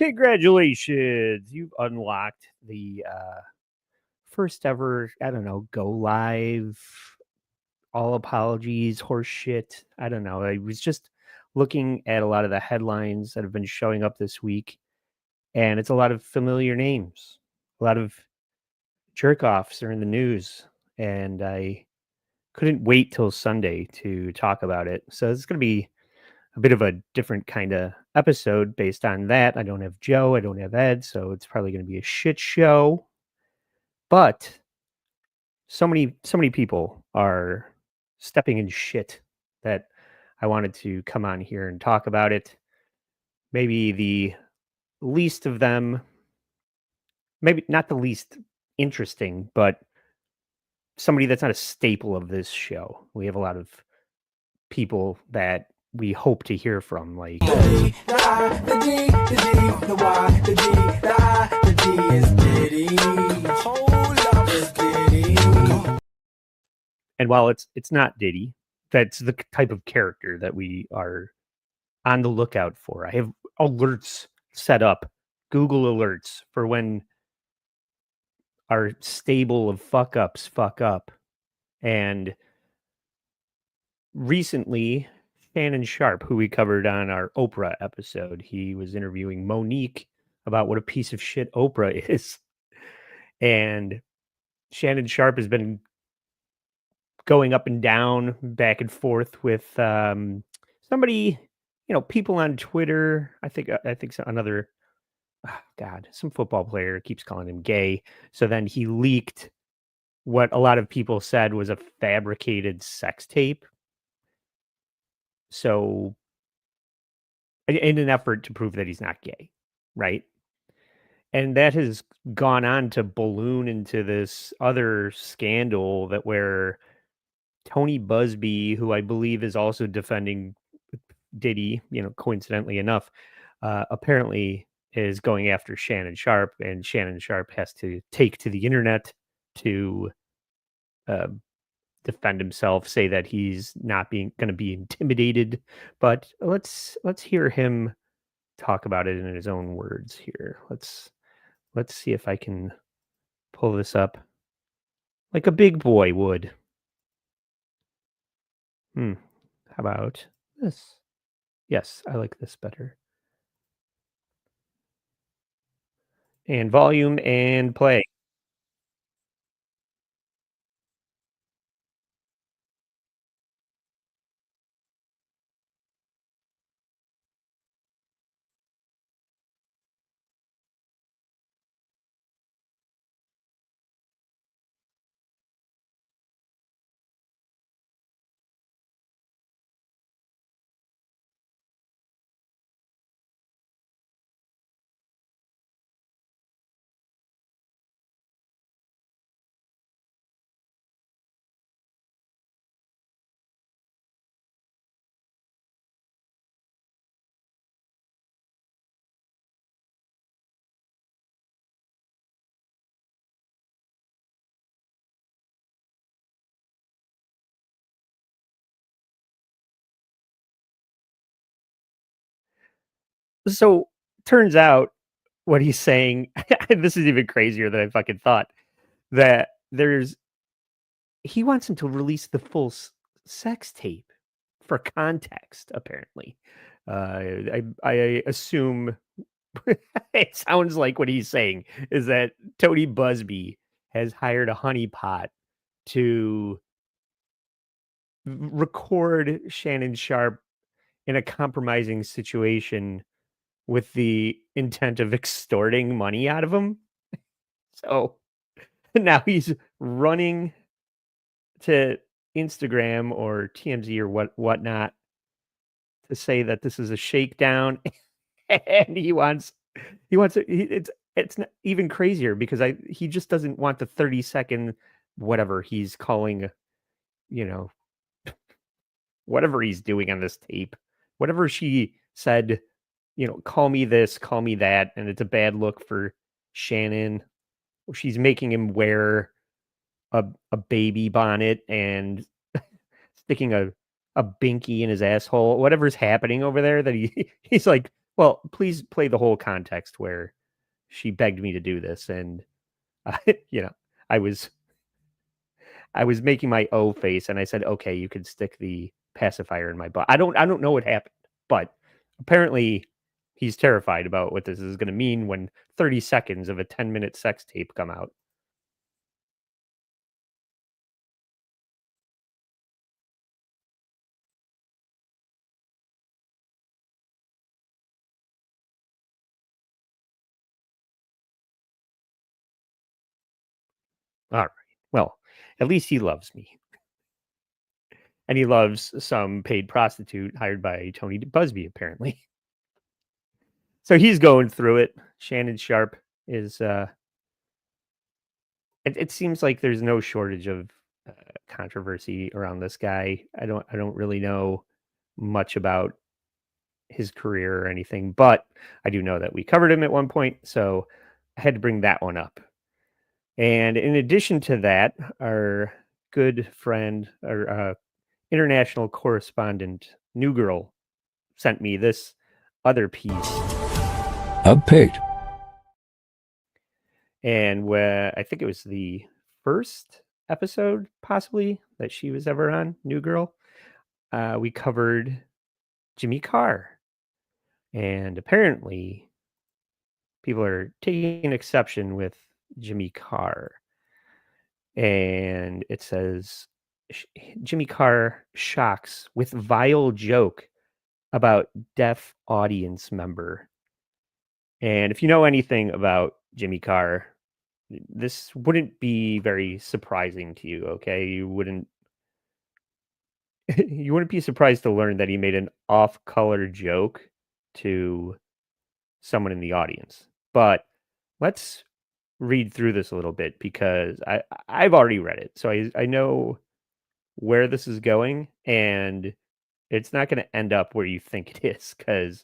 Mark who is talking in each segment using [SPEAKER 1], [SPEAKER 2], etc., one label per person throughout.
[SPEAKER 1] Congratulations. You've unlocked the first ever, I don't know, go live, all apologies, horse shit. I don't know. I was just looking at a lot of the headlines that have been showing up this week, and it's a lot of familiar names. A lot of jerk offs are in the news, and I couldn't wait till Sunday to talk about it. So it's going to be a bit of a different kind of episode based on that. I don't have Joe, I don't have Ed, so it's probably going to be a shit show. But so many people are stepping in shit that I wanted to come on here and talk about it. Maybe the least of them, maybe not the least interesting, but somebody that's not a staple of this show. We have a lot of people that we hope to hear from, like and while it's not Diddy, that's the type of character that we are on the lookout for. I have alerts set up, Google alerts for when our stable of fuck ups fuck up. And recently, Shannon Sharpe, who we covered on our Oprah episode, he was interviewing Monique about what a piece of shit Oprah is. And Shannon Sharpe has been going up and down, back and forth with somebody, people on Twitter. I think another, some football player keeps calling him gay. So then he leaked what a lot of people said was a fabricated sex tape. So in an effort to prove that he's not gay, right? And that has gone on to balloon into this other scandal that where Tony Busby, who I believe is also defending Diddy, coincidentally enough, apparently is going after Shannon Sharpe, and Shannon Sharpe has to take to the internet to defend himself, say that he's not going to be intimidated. But let's hear him talk about it in his own words here. Let's see if I can pull this up like a big boy would. How about this? Yes, I like this better. And volume and play. So turns out what he's saying, this is even crazier than I fucking thought, that he wants him to release the full sex tape for context, apparently. I assume it sounds like what he's saying is that Tony Busby has hired a honeypot to record Shannon Sharpe in a compromising situation with the intent of extorting money out of him. So now he's running to Instagram or TMZ or whatnot to say that this is a shakedown, and he wants it's not even crazier because he just doesn't want the 30-second whatever he's calling, you know, whatever he's doing on this tape, whatever she said, call me this, call me that, and it's a bad look for Shannon. She's making him wear a baby bonnet and sticking a binky in his asshole. Whatever's happening over there, that he's like Well, please play the whole context where she begged me to do this, and, I you know, I was I was making my O face, and I said, "Okay, you can stick the pacifier in my butt." I don't know what happened, but apparently he's terrified about what this is gonna mean when 30 seconds of a 10-minute sex tape come out. Alright. Well, at least he loves me, and he loves some paid prostitute hired by Tony Busby, apparently. So he's going through it. Shannon Sharpe is, it seems like there's no shortage of, controversy around this guy. I don't really know much about his career or anything, but I do know that we covered him at one point, so I had to bring that one up. And in addition to that, our good friend, our international correspondent, New Girl, sent me this other piece,
[SPEAKER 2] Update.
[SPEAKER 1] and where I think it was the first episode, possibly, that she was ever on. New Girl. We covered Jimmy Carr, and apparently people are taking exception with Jimmy Carr. And it says "Sh- Jimmy Carr shocks with vile joke about deaf audience member." And if you know anything about Jimmy Carr, this wouldn't be very surprising to you, okay? You wouldn't you wouldn't be surprised to learn that he made an off-color joke to someone in the audience. But let's read through this a little bit because I've already read it. So I know where this is going, and it's not going to end up where you think it is, because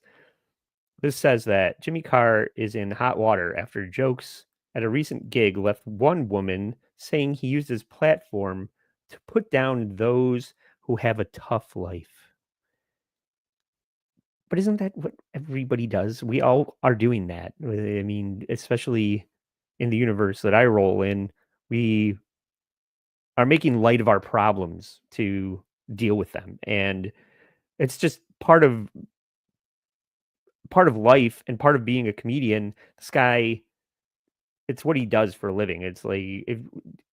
[SPEAKER 1] this says that Jimmy Carr is in hot water after jokes at a recent gig left one woman saying he used his platform to put down those who have a tough life. But isn't that what everybody does? We all are doing that. I mean, especially in the universe that I roll in, we are making light of our problems to deal with them. And it's just part of life and part of being a comedian. This guy, it's what he does for a living. It's like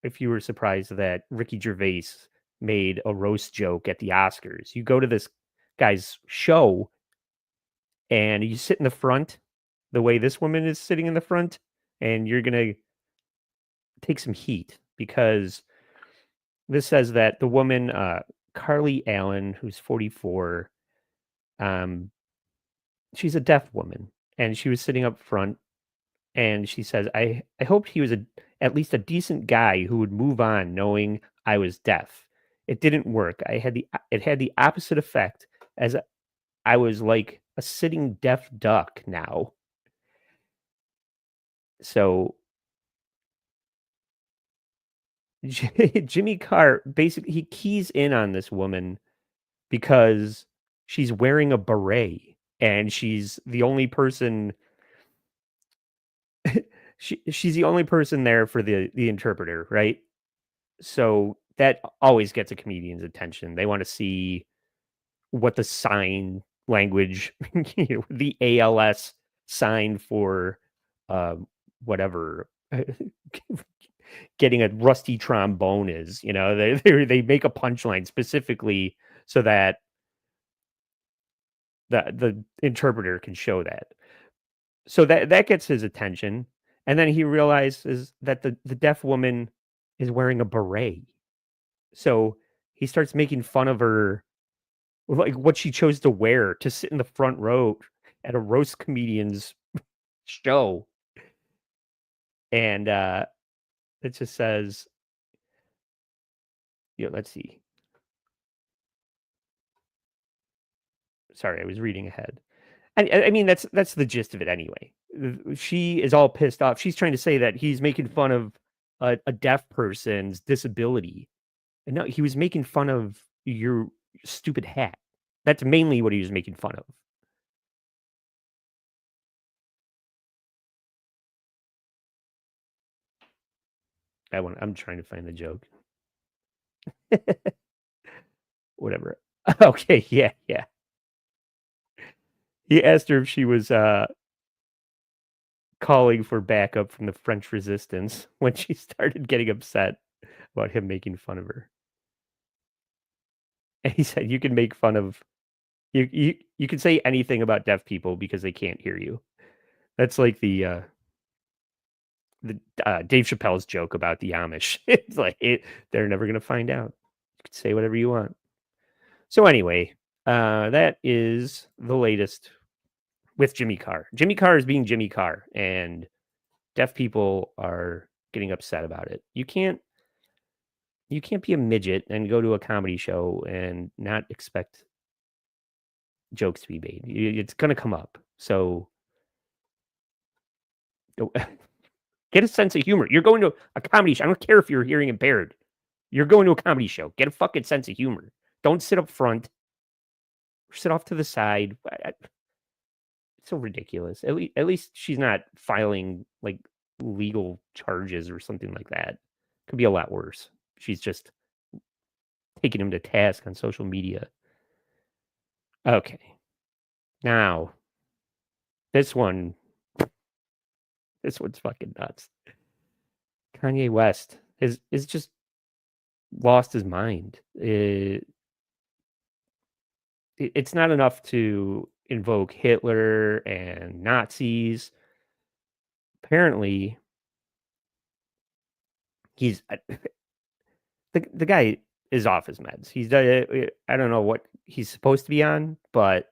[SPEAKER 1] if you were surprised that Ricky Gervais made a roast joke at the Oscars, you go to this guy's show and you sit in the front the way this woman is sitting in the front, and you're gonna take some heat because this says that the woman, Carly Allen, who's 44, um, she's a deaf woman, and she was sitting up front, and she says, I hoped he was at least a decent guy who would move on knowing I was deaf. It didn't work. It had the opposite effect, as I was like a sitting deaf duck now. So Jimmy Carr basically he keys in on this woman because she's wearing a beret, and she's the only person she's the only person there for the interpreter, right? So that always gets a comedian's attention. They want to see what the sign language, the ALS sign for whatever getting a rusty trombone is. They make a punchline specifically so that the interpreter can show that. So that gets his attention, and then he realizes that the deaf woman is wearing a beret. So he starts making fun of her, like what she chose to wear to sit in the front row at a roast comedian's show. And it just says, let's see. Sorry, I was reading ahead. I mean, that's the gist of it anyway. She is all pissed off. She's trying to say that he's making fun of a deaf person's disability. And no, he was making fun of your stupid hat. That's mainly what he was making fun of. I'm trying to find the joke. Whatever. Okay, yeah. He asked her if she was calling for backup from the French resistance when she started getting upset about him making fun of her. And he said, "You can make fun of you can say anything about deaf people because they can't hear you." That's like the Dave Chappelle's joke about the Amish. It's like they're never gonna find out. You can say whatever you want. So anyway, that is the latest with Jimmy Carr. Jimmy Carr is being Jimmy Carr, and deaf people are getting upset about it. You can't be a midget and go to a comedy show and not expect jokes to be made. It's going to come up. So get a sense of humor. You're going to a comedy show. I don't care if you're hearing impaired. You're going to a comedy show. Get a fucking sense of humor. Don't sit up front. Sit off to the side. It's so ridiculous. At least she's not filing like legal charges or something like that. Could be a lot worse. She's just taking him to task on social media. Okay. Now, this one's fucking nuts. Kanye West is just lost his mind. It's not enough to invoke Hitler and Nazis. Apparently, he's the guy is off his meds. I don't know what he's supposed to be on, but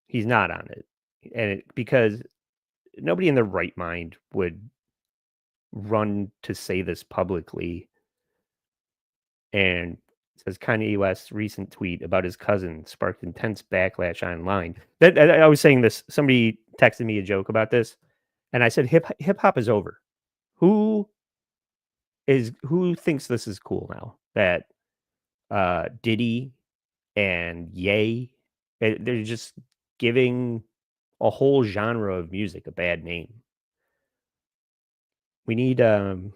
[SPEAKER 1] he's not on it. And because nobody in their right mind would run to say this publicly. And it says Kanye West's recent tweet about his cousin sparked intense backlash online. I was saying this. Somebody texted me a joke about this, and I said hip hop is over. Who thinks this is cool now? That Diddy and Ye, they're just giving a whole genre of music a bad name. We need the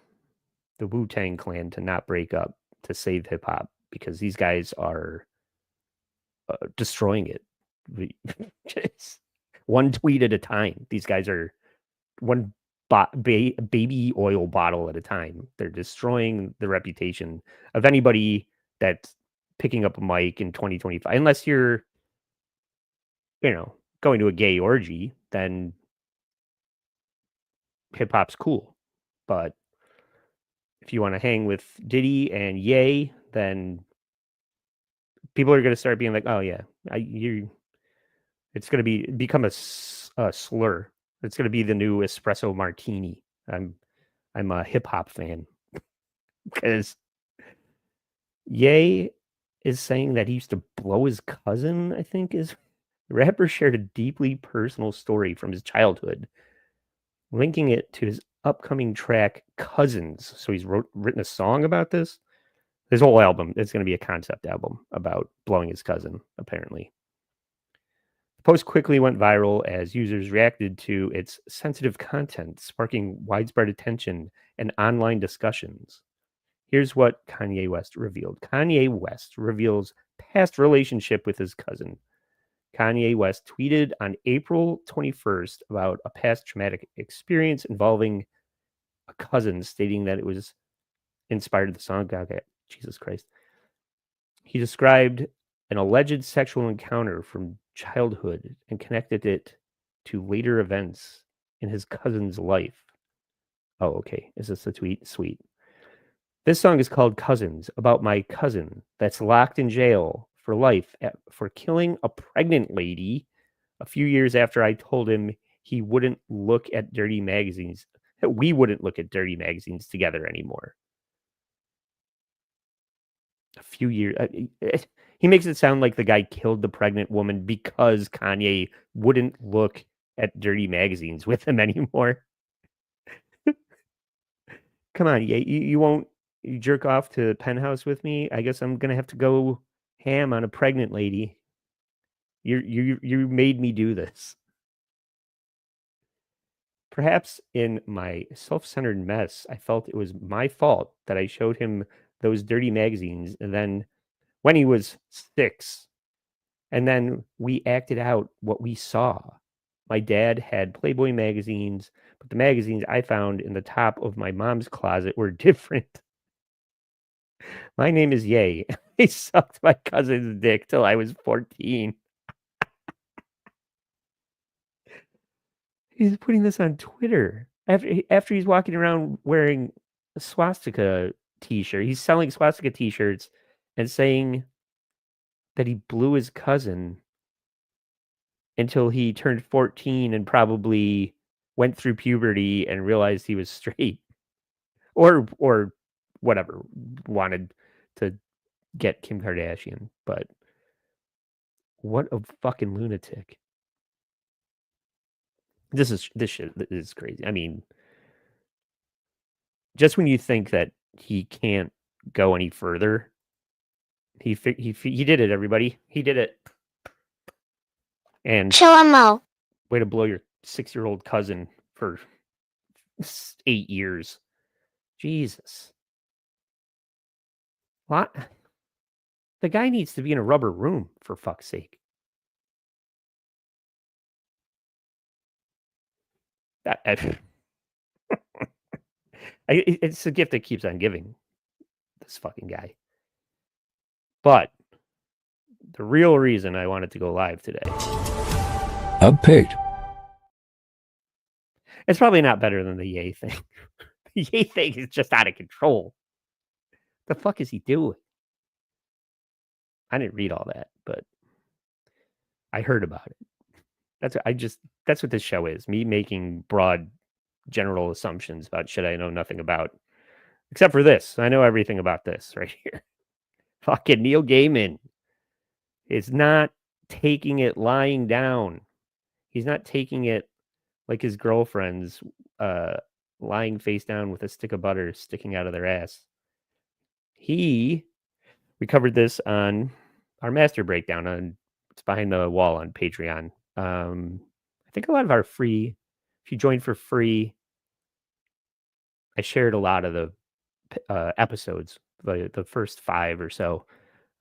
[SPEAKER 1] Wu-Tang Clan to not break up to save hip hop because these guys are destroying it. Just one tweet at a time. These guys are one baby oil bottle at a time. They're destroying the reputation of anybody that's picking up a mic in 2025. Unless you're, going to a gay orgy, then hip hop's cool. But if you want to hang with Diddy and Ye, then people are going to start being like, "Oh yeah, it's going to become a slur. It's going to be the new espresso martini." I'm a hip hop fan because Ye is saying that he used to blow his cousin. I think is the rapper shared a deeply personal story from his childhood, linking it to his upcoming track "Cousins." So he's written a song about this. His whole album is going to be a concept album about blowing his cousin, apparently. The post quickly went viral as users reacted to its sensitive content, sparking widespread attention and online discussions. Here's what Kanye West revealed. Kanye West reveals past relationship with his cousin. Kanye West tweeted on April 21st about a past traumatic experience involving a cousin, stating that it was inspired the song. God, Jesus Christ. He described an alleged sexual encounter from childhood and connected it to later events in his cousin's life. Oh, okay. Is this the tweet? Sweet. This song is called Cousins, about my cousin that's locked in jail for life for killing a pregnant lady a few years after I told him he wouldn't look at dirty magazines. We wouldn't look at dirty magazines together anymore. A few years. He makes it sound like the guy killed the pregnant woman because Kanye wouldn't look at dirty magazines with him anymore. Come on, you won't jerk off to Penthouse with me? I guess I'm gonna have to go ham on a pregnant lady. You made me do this. Perhaps in my self-centered mess, I felt it was my fault that I showed him those dirty magazines, and then when he was 6, and then we acted out what we saw. My dad had Playboy magazines, but the magazines I found in the top of my mom's closet were different. My name is Ye. I sucked my cousin's dick till I was 14. He's putting this on Twitter after he's walking around wearing a swastika t-shirt. He's selling swastika t-shirts and saying that he blew his cousin until he turned 14 and probably went through puberty and realized he was straight. Or whatever, wanted to get Kim Kardashian, but what a fucking lunatic. This shit is crazy. I mean, just when you think that he can't go any further, he did it, everybody. He did it. And
[SPEAKER 3] Chill him out.
[SPEAKER 1] way to blow your 6-year-old cousin for 8 years. Jesus. What? The guy needs to be in a rubber room, for fuck's sake. It's a gift that keeps on giving, this fucking guy. But the real reason I wanted to go live today,
[SPEAKER 2] Update.
[SPEAKER 1] it's probably not better than the Ye thing. The Ye thing is just out of control. The fuck is he doing? I didn't read all that, but I heard about it. That's what this show is. Me making broad general assumptions about shit I know nothing about. Except for this. I know everything about this right here. Fucking Neil Gaiman is not taking it lying down. He's not taking it like his girlfriends lying face down with a stick of butter sticking out of their ass. We covered this on our master breakdown on It's Behind the Wall on Patreon. I think a lot of our free, if you join for free, I shared a lot of the episodes, the first 5 or so,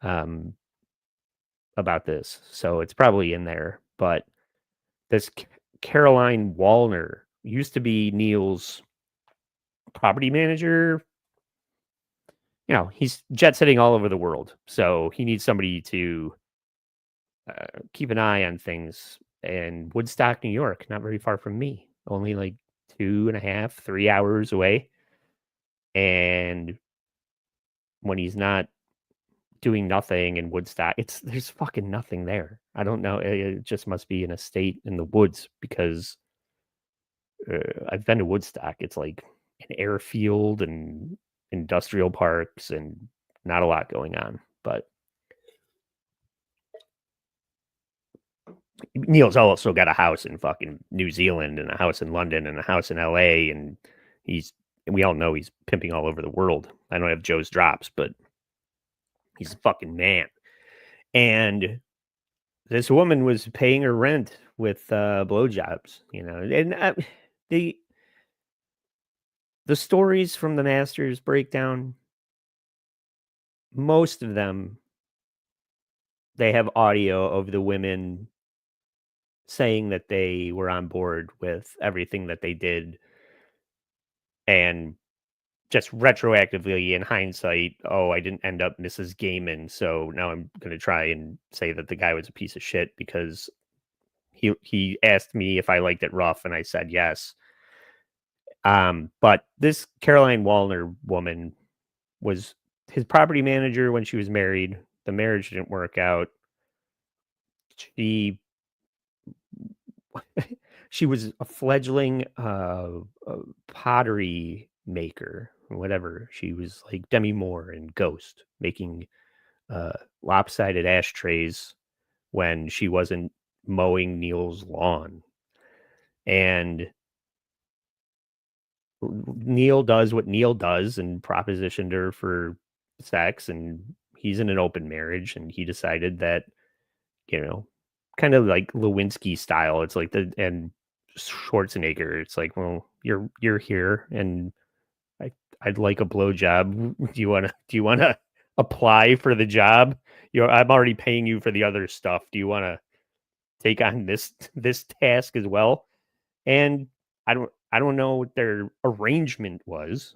[SPEAKER 1] about this. So it's probably in there. But this Caroline Wallner used to be Neil's property manager. You know, he's jet setting all over the world. So he needs somebody to keep an eye on things. And Woodstock, New York, not very far from me, only like 2.5, 3 hours away. And when he's not doing nothing in Woodstock, there's fucking nothing there. I don't know. It just must be an estate in the woods, because I've been to Woodstock. It's like an airfield and industrial parks and not a lot going on. But Neil's also got a house in fucking New Zealand and a house in London and a house in LA, and we all know he's pimping all over the world. I don't have Joe's drops, but he's a fucking man. And this woman was paying her rent with blowjobs, you know. And the stories from the Masters breakdown, most of them, they have audio of the women saying that they were on board with everything that they did, and just retroactively in hindsight, oh, I didn't end up Mrs. Gaiman, so now I'm going to try and say that the guy was a piece of shit because he asked me if I liked it rough, and I said yes. But this Caroline Wallner woman was his property manager when she was married. The marriage didn't work out. She was a fledgling pottery maker, whatever. She was like Demi Moore in Ghost, making lopsided ashtrays when she wasn't mowing Neil's lawn. And Neil does what Neil does and propositioned her for sex, and he's in an open marriage, and he decided that, you know, kind of like Lewinsky style. It's like and Schwarzenegger. It's like, well, you're here, and I'd like a blowjob. Do you wanna apply for the job? I'm already paying you for the other stuff. Do you wanna take on this task as well? And I don't know what their arrangement was.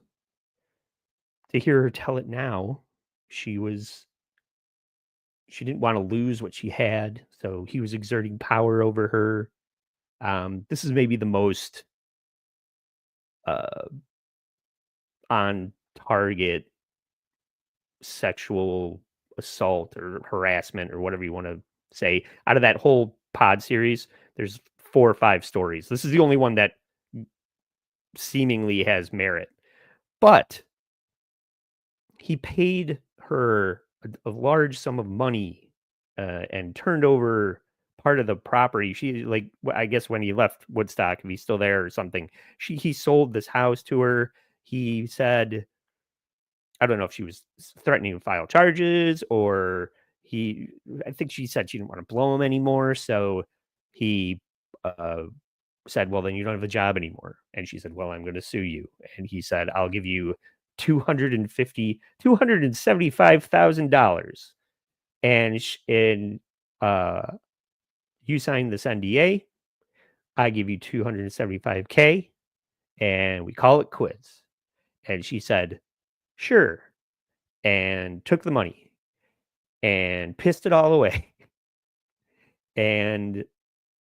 [SPEAKER 1] To hear her tell it now, she was she didn't want to lose what she had, so he was exerting power over her. This is maybe the most uh, on target sexual assault or harassment or whatever you want to say out of that whole pod series. There's 4 or 5 stories. This is the only one that seemingly has merit, but he paid her a large sum of money and turned over part of the property. She like I guess when he left Woodstock, if he's still there or something, he sold this house to her. He said, I don't know if she was threatening to file charges or he. I think she said she didn't want to blow him anymore, so he uh, said, "Well, then you don't have a job anymore." And she said, "Well, I'm going to sue you." And he said, "I'll give you $275,000 and uh you sign this NDA. I give you 275K and we call it quits." And she said, "Sure," and took the money and pissed it all away. And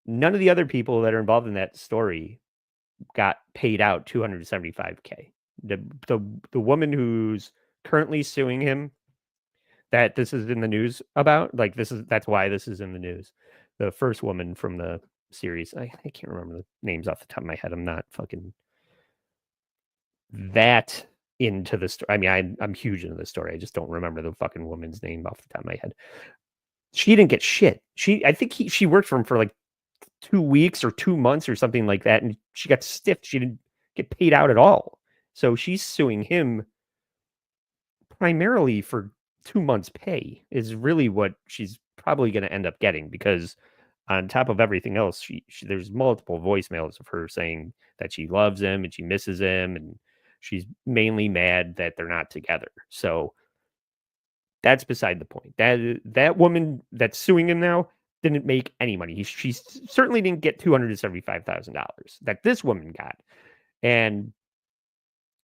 [SPEAKER 1] none of the other people that are involved in that story got paid out 275K. The woman who's currently suing him, that this is in the news about, like that's why this is in the news. The first woman from the series, I can't remember the names off the top of my head. I'm not fucking that into the story. I mean, I'm huge into the story. I just don't remember the fucking woman's name off the top of my head. She didn't get shit. I think she worked for him for like 2 weeks or 2 months or something like that, and she got stiffed. She didn't get paid out at all. So she's suing him primarily for 2 months' pay is really what she's probably going to end up getting, because on top of everything else, she there's multiple voicemails of her saying that she loves him and she misses him, and she's mainly mad that they're not together. So that's beside the point. That woman that's suing him now didn't make any money. She certainly didn't get $275,000 that this woman got. And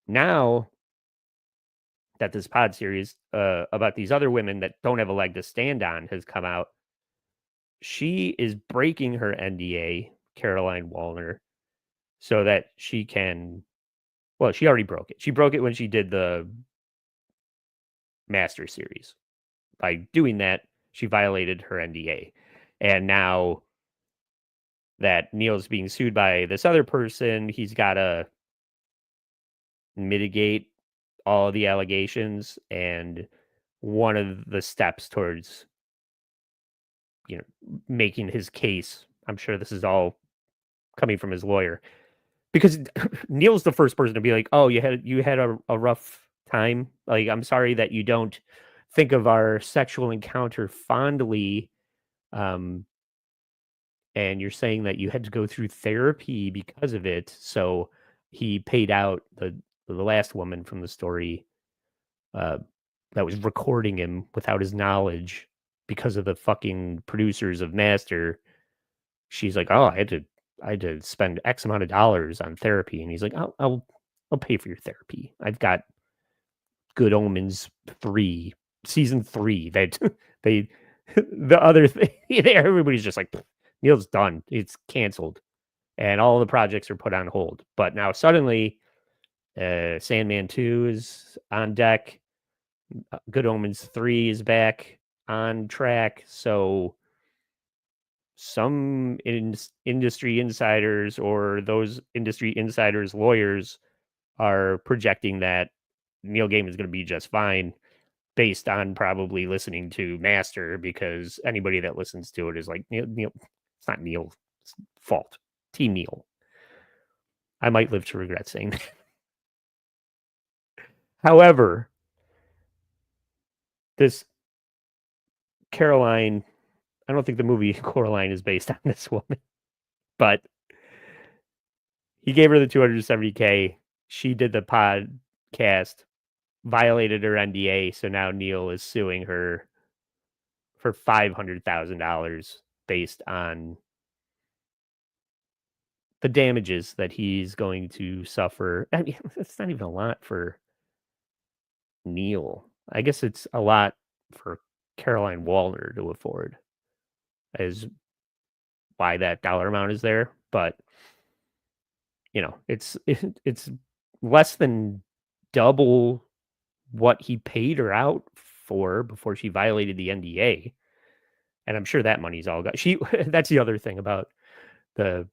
[SPEAKER 1] now that this pod series about these other women that don't have a leg to stand on has come out, she is breaking her NDA, Caroline Wallner, so that she can. Well, she already broke it. She broke it when she did the Master series. By doing that, she violated her NDA. And now that Neil's being sued by this other person, he's got to mitigate all of the allegations. And one of the steps towards, making his case, I'm sure this is all coming from his lawyer, because Neil's the first person to be like, "Oh, you had a rough time. Like, I'm sorry that you don't think of our sexual encounter fondly, um, and you're saying that you had to go through therapy because of it." So he paid out the last woman from the story uh, that was recording him without his knowledge because of the fucking producers of Master. She's like, "Oh, I had to spend X amount of dollars on therapy," and he's like, I'll pay for your therapy. I've got Good Omens 3, season 3 that they the other thing." Everybody's just like, Neil's done. It's canceled. And all the projects are put on hold. But now suddenly, Sandman 2 is on deck. Good Omens 3 is back on track. So some industry insiders or those industry insiders' lawyers are projecting that Neil Gaiman is going to be just fine, based on probably listening to Master, because anybody that listens to it is like, Neil it's not Neil's fault. Team Neil. I might live to regret saying that. However, this Caroline, I don't think the movie Coraline is based on this woman, but He gave her the $270K. She did the podcast, violated her NDA, so now Neil is suing her for $500,000 based on the damages that he's going to suffer. I mean, that's not even a lot for Neil. I guess it's a lot for Caroline Wallner to afford, is why that dollar amount is there. But it's less than double what he paid her out for before she violated the NDA. And I'm sure that money's all got. That's the other thing about the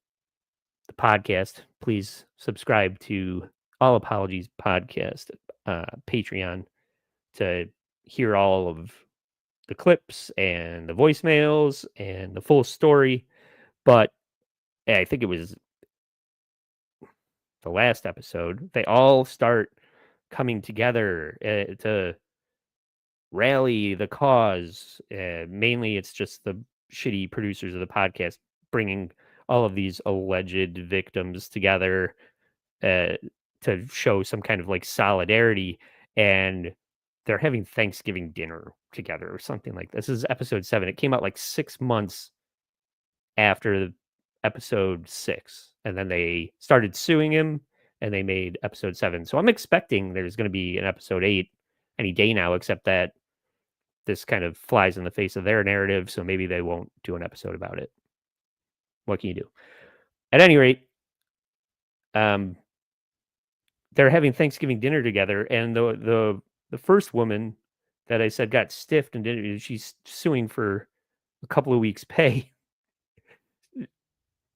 [SPEAKER 1] podcast. Please subscribe to All Apologies Podcast, Patreon, to hear all of the clips and the voicemails and the full story. But I think it was the last episode, they all start coming together to rally the cause. Mainly, it's just the shitty producers of the podcast bringing all of these alleged victims together to show some kind of like solidarity. And they're having Thanksgiving dinner together or something like this. This is episode 7. It came out like 6 months after episode 6, and then they started suing him, and they made episode 7. So I'm expecting there's going to be an episode 8 any day now, except that this kind of flies in the face of their narrative, so maybe they won't do an episode about it. What can you do? At any rate, they're having Thanksgiving dinner together, and the first woman that I said got stiffed and she's suing for a couple of weeks' pay.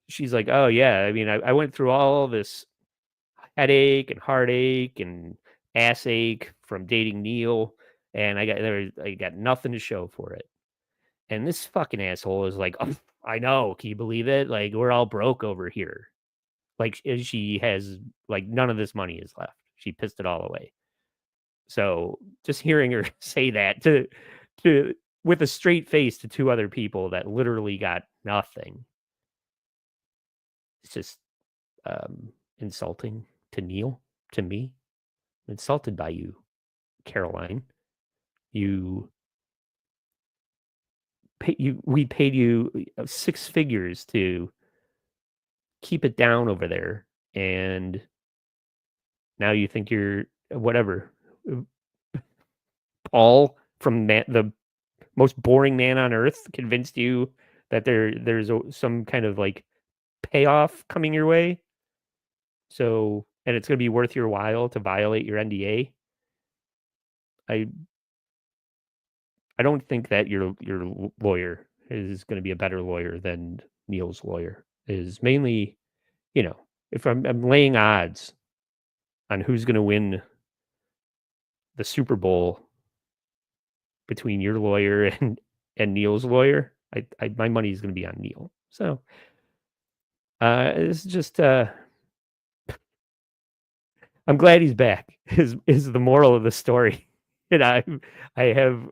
[SPEAKER 1] She's like, "Oh yeah, I mean, I went through all this headache and heartache and ass ache from dating Neil, and I got nothing to show for it." And this fucking asshole is like, "Oh, I know, can you believe it? Like, we're all broke over here." Like, she has like none of this money is left. She pissed it all away. So just hearing her say that to with a straight face to 2 other people that literally got nothing, it's just insulting to Neil, to me. I'm insulted by you, Caroline. We paid you 6 figures to keep it down over there, and now you think you're whatever. Paul from the most boring man on earth convinced you that there's some kind of like payoff coming your way. So, and it's going to be worth your while to violate your NDA. I don't think that your lawyer is going to be a better lawyer than Neil's lawyer. Is mainly, if I'm laying odds on who's going to win the Super Bowl between your lawyer and Neil's lawyer, my money is going to be on Neil. So, it's just I'm glad he's back. Is the moral of the story. And I have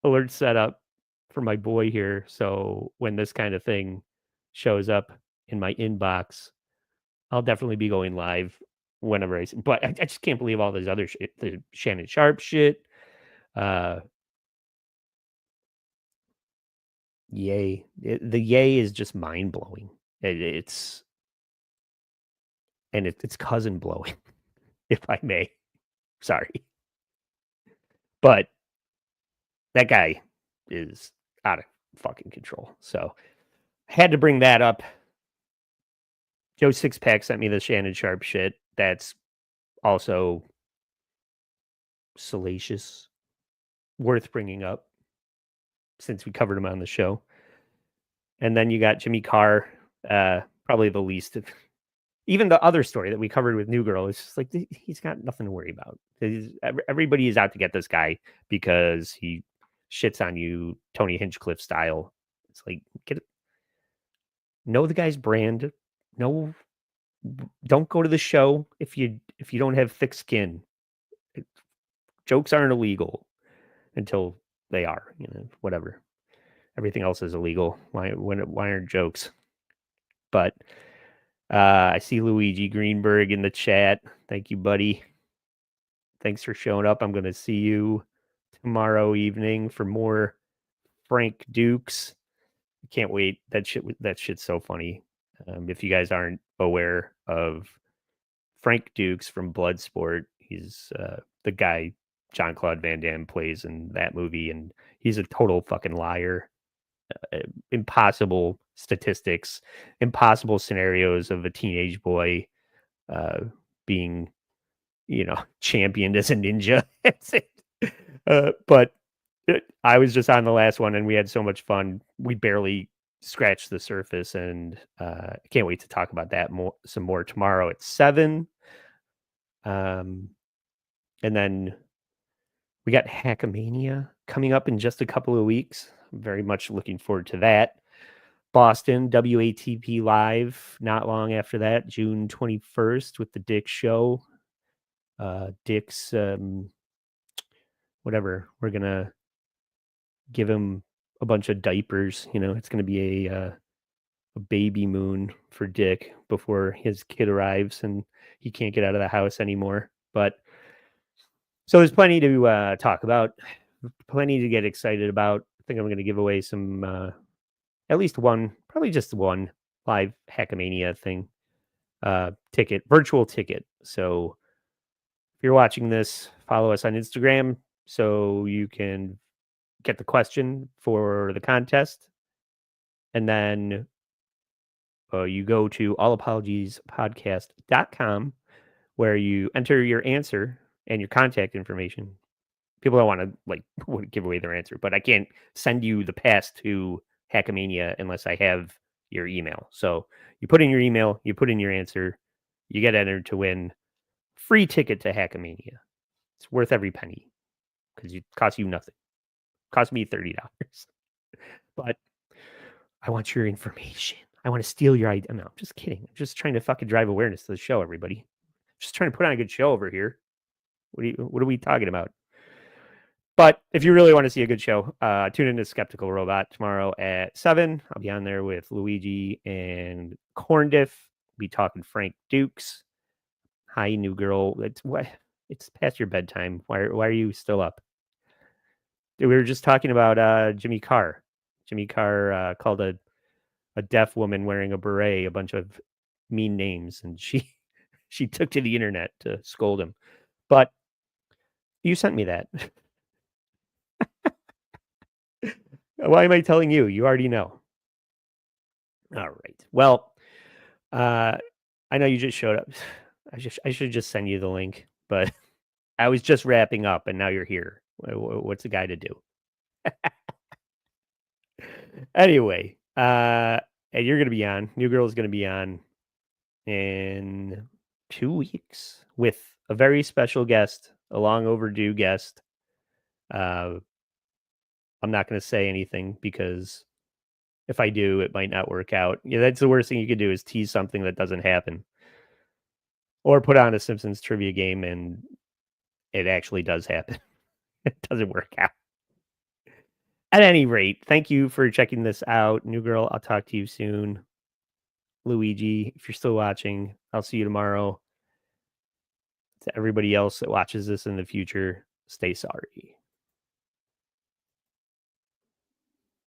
[SPEAKER 1] alerts set up for my boy here, so when this kind of thing shows up in my inbox, I'll definitely be going live whenever but I just can't believe all this other shit, the Shannon Sharpe shit. Yay. The yay is just mind blowing. It's cousin blowing, if I may. Sorry. But that guy is out of fucking control. So I had to bring that up. Joe Sixpack sent me the Shannon Sharpe shit. That's also salacious, worth bringing up since we covered him on the show. And then you got Jimmy Carr, probably the least of even the other story that we covered with New Girl. It's just like he's got nothing to worry about. Everybody is out to get this guy because he shits on you, Tony Hinchcliffe style. It's like, know the guy's brand. No, don't go to the show if you don't have thick skin. Jokes aren't illegal until they are. Whatever. Everything else is illegal. Why aren't jokes? But I see Luigi Greenberg in the chat. Thank you, buddy. Thanks for showing up. I'm going to see you tomorrow evening for more Frank Dukes. Can't wait. That shit's so funny. If you guys aren't aware of Frank Dukes from Bloodsport, he's the guy Jean-Claude Van Damme plays in that movie, and he's a total fucking liar. Impossible statistics, impossible scenarios of a teenage boy being, championed as a ninja. But I was just on the last one, and we had so much fun. We barely scratched the surface, and I can't wait to talk about that some more tomorrow at 7. And then we got Hackamania coming up in just a couple of weeks. I'm very much looking forward to that. Boston, WATP Live, not long after that, June 21st with the Dick Show. Dick's, whatever, we're going to give him a bunch of diapers. It's going to be a baby moon for Dick before his kid arrives and he can't get out of the house anymore. But so there's plenty to talk about, plenty to get excited about. I think I'm going to give away some, at least one, probably just one live Hackamania thing, virtual ticket. So if you're watching this, follow us on Instagram so you can get the question for the contest. And then you go to allapologiespodcast.com where you enter your answer and your contact information. People don't want to give away their answer, but I can't send you the pass to Hackamania unless I have your email. So you put in your email, you put in your answer, you get entered to win free ticket to Hackamania. It's worth every penny because it costs you nothing. It cost me $30. But I want your information. I want to steal your idea. No, I'm just kidding. I'm just trying to fucking drive awareness to the show, everybody. Just trying to put on a good show over here. What are we talking about? But if you really want to see a good show, tune into Skeptical Robot tomorrow at 7. I'll be on there with Luigi and Corndiff. Be talking Frank Dukes. Hi, new girl. It's past your bedtime. Why are you still up? We were just talking about Jimmy Carr. Jimmy Carr called a deaf woman wearing a beret a bunch of mean names, and she took to the internet to scold him. But you sent me that. Why am I telling you? You already know. All right. Well, I know you just showed up. I should just send you the link, but I was just wrapping up, and now you're here. What's a guy to do? Anyway, and you're gonna be on. New Girl's gonna be on in 2 weeks with a very special guest, a long overdue guest. I'm not going to say anything because if I do, it might not work out. That's the worst thing you could do is tease something that doesn't happen. Or put on a Simpsons trivia game and it actually does happen. It doesn't work out. At any rate, thank you for checking this out. New Girl, I'll talk to you soon. Luigi, if you're still watching, I'll see you tomorrow. To everybody else that watches this in the future, stay sorry.